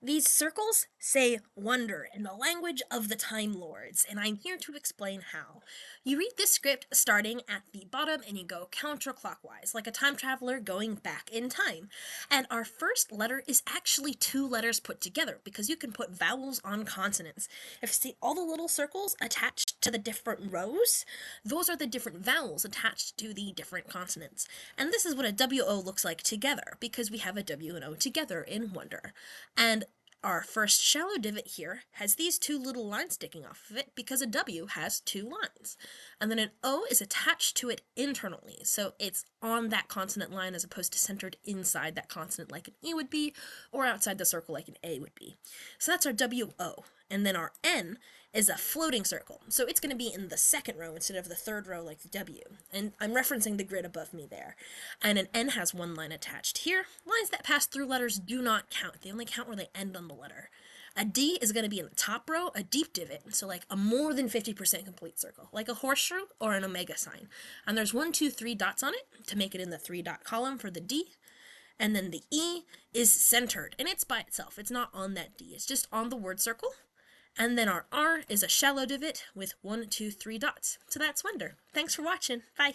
These circles say wonder in the language of the Time Lords, and I'm here to explain how. You read this script starting at the bottom and you go counterclockwise, like a time traveler going back in time. And our first letter is actually two letters put together, because you can put vowels on consonants. If you see all the little circles attached to the different rows, those are the different vowels attached to the different consonants. And this is what a WO looks like together, because we have a W and O together in wonder. And our first shallow divot here has these two little lines sticking off of it because a W has two lines. And then an O is attached to it internally, so it's on that consonant line as opposed to centered inside that consonant like an E would be, or outside the circle like an A would be. So that's our WO. And then our N is a floating circle, so it's going to be in the second row instead of the third row like the W. And I'm referencing the grid above me there. And an N has one line attached here. Lines that pass through letters do not count. They only count where they end on the letter. A D is going to be in the top row, a deep divot, so like a more than 50% complete circle, like a horseshoe or an omega sign. And there's 1, 2, 3 dots on it to make it in the 3-dot column for the D. And then the E is centered, and it's by itself. It's not on that D. It's just on the word circle. And then our R is a shallow divot with 1, 2, 3 dots. So that's wonder. Thanks for watching. Bye.